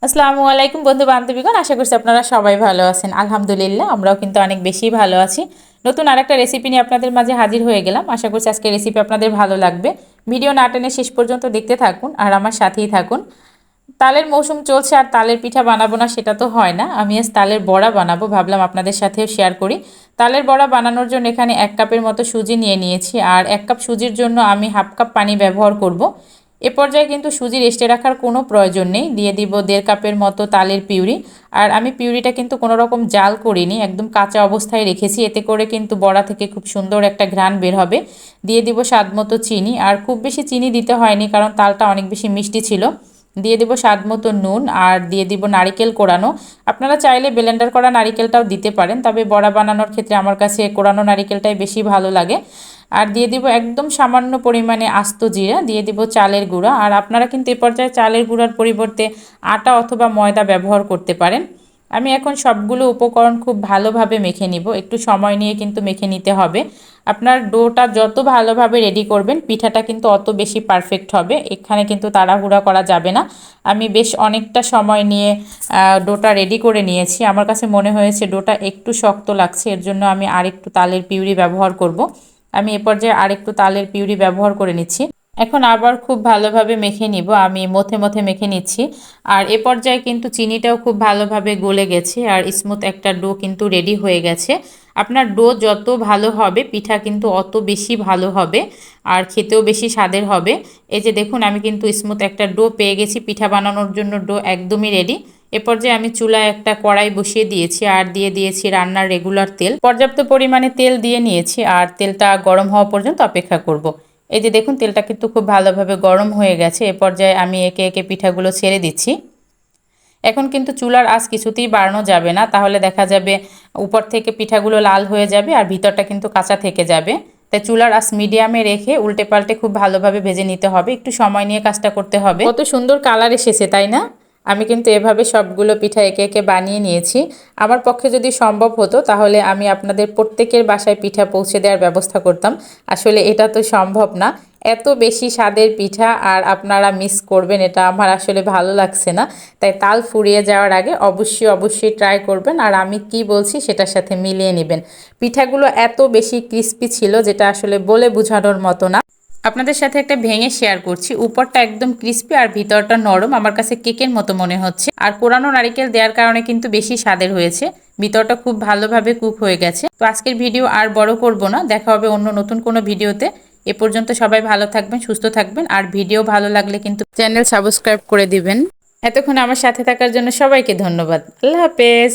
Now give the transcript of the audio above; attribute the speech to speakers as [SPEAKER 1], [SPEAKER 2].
[SPEAKER 1] আসসালামু আলাইকুম বন্ধু বান্ধবীগণ, আশা করছি আপনারা সবাই ভালো আছেন। আলহামদুলিল্লাহ, আমরাও কিন্তু অনেক বেশি ভালো আছি। নতুন আরেকটা রেসিপি নিয়ে আপনাদের মাঝে হাজির হয়ে গেলাম। আশা করছি আজকের রেসিপি আপনাদের ভালো লাগবে। ভিডিও না টেনে শেষ পর্যন্ত দেখতে থাকুন আর আমার সাথেই থাকুন। তালের মৌসুম চলছে আর তালের পিঠা বানাবো না সেটা তো হয় না। আমি আজ তালের বড়া বানাবো, ভাবলাম আপনাদের সাথেও শেয়ার করি। তালের বড়া বানানোর জন্য এখানে 1 কাপের মতো সুজি নিয়ে নিয়েছি, আর 1 কাপ সুজির জন্য আমি 1/2 কাপ পানি ব্যবহার করব। এ পর্যায়ে কিন্তু সুজি রেস্টে রাখার কোনো প্রয়োজন নেই। দিয়ে দিব 1.5 কাপের মতো তালের পিউরি। আর আমি পিউরিটা কিন্তু কোনো রকম জাল করিনি, একদম কাঁচা অবস্থায় রেখেছি, এতে করে কিন্তু বড়া থেকে খুব সুন্দর একটা ঘ্রাণ বের হবে। দিয়ে দিব স্বাদ মতো চিনি, আর খুব বেশি চিনি দিতে হয়নি কারণ তালটা অনেক বেশি মিষ্টি ছিল। দিয়ে দিব স্বাদ মতো নুন, আর দিয়ে দিব নারিকেল কোড়ানো। আপনারা চাইলে ব্লেন্ডার করা নারিকেলটাও দিতে পারেন, তবে বড়া বানানোর ক্ষেত্রে আমার কাছে কোড়ানো নারিকেলটাই বেশি ভালো লাগে। আর দিয়ে দিব একদম সামান্য পরিমাণে আস্ত জিরা, দিয়ে দিব চালের গুঁড়া। আর আপনারা কিন্তু এ পর্যায়ে চালের গুঁড়ার পরিবর্তে আটা অথবা ময়দা ব্যবহার করতে পারেন। আমি এখন সবগুলো উপকরণ খুব ভালোভাবে মেখে নিব, একটু সময় নিয়ে কিন্তু মেখে নিতে হবে। আপনার ডোটা যত ভালোভাবে রেডি করবেন পিঠাটা কিন্তু অত বেশি পারফেক্ট হবে। এখানে কিন্তু তাড়াহুড়া করা যাবে না। আমি বেশ অনেকটা সময় নিয়ে ডোটা রেডি করে নিয়েছি। আমার কাছে মনে হয়েছে ডোটা একটু শক্ত লাগছে, এর জন্য আমি আরেকটু তালের পিউরি ব্যবহার করব। আমি এ পর্যায়ে আরেকটু তালের পিউরি ব্যবহার করে নিচ্ছি। এখন আবার খুব ভালোভাবে মেখে নিব, আমি মথে মথে মেখে নিচ্ছি। আর এ পর্যায়ে কিন্তু চিনিটাও খুব ভালোভাবে গলে গেছে, আর স্মুথ একটা ডো কিন্তু রেডি হয়ে গেছে। আপনার ডো যত ভালো হবে পিঠা কিন্তু অত বেশি ভালো হবে, আর খেতেও বেশি স্বাদের হবে। এই যে দেখুন, আমি কিন্তু স্মুথ একটা ডো পেয়ে গেছি। পিঠা বানানোর জন্য ডো একদমই রেডি। এ পর্যায়ে আমি চুলায় একটা কড়াই বসিয়ে দিয়েছি, আর দিয়ে দিয়েছি রান্নার রেগুলার তেল। পর্যাপ্ত পরিমাণে তেল দিয়ে নিয়েছি, আর তেলটা গরম হওয়া পর্যন্ত অপেক্ষা করব। এই যে দেখুন, তেলটা কিন্তু খুব ভালোভাবে গরম হয়ে গেছে। এ পর্যায়ে আমি একে একে পিঠাগুলো ছেড়ে দিচ্ছি। এখন কিন্তু চুলার আঁচ কিছুতেই বাড়ানো যাবে না, তাহলে দেখা যাবে উপর থেকে পিঠাগুলো লাল হয়ে যাবে আর ভিতরটা কিন্তু কাঁচা থেকে যাবে। তাই চুলার আঁচ মিডিয়ামে রেখে উল্টে পাল্টে খুব ভালোভাবে ভেজে নিতে হবে, একটু সময় নিয়ে কাজটা করতে হবে। কত সুন্দর কালার এসেছে তাই না? আমি কিন্তু এভাবে সবগুলো পিঠা একে একে বানিয়ে নিয়েছি। আমার পক্ষে যদি সম্ভব হতো তাহলে আমি আপনাদের প্রত্যেকের বাসায় পিঠা পৌঁছে দেওয়ার ব্যবস্থা করতাম। আসলে এটা তো সম্ভব না, এত বেশি স্বাদের পিঠা আর আপনারা মিস করবেন, এটা আমার আসলে ভালো লাগছে না। তাই তাল ফুরিয়ে যাওয়ার আগে অবশ্যই অবশ্যই ট্রাই করবেন, আর আমি কি বলছি সেটার সাথে মিলিয়ে নেবেন। পিঠাগুলো এত বেশি ক্রিস্পি ছিল যেটা আসলে বলে বোঝানোর মতো না। আপনাদের সাথে একটা ভেঙে শেয়ার করছি। উপরটা একদম ক্রিস্পি আর ভিতরটা নরম, আমার কাছে কেকের মতো মনে হচ্ছে। আর কোরানো নারিকেল দেওয়ার কারণে কিন্তু বেশি স্বাদের হয়েছে, ভিতরটা খুব ভালোভাবে কুক হয়ে গেছে। তো আজকের ভিডিও আর বড় করব না, দেখা হবে অন্য নতুন কোনো ভিডিওতে। এ পর্যন্ত সবাই ভালো থাকবেন, সুস্থ থাকবেন, আর ভিডিও ভালো লাগলে কিন্তু চ্যানেল সাবস্ক্রাইব করে দিবেন। এতক্ষণ আমার সাথে থাকার জন্য সবাইকে ধন্যবাদ। আল্লাহ হাফেজ।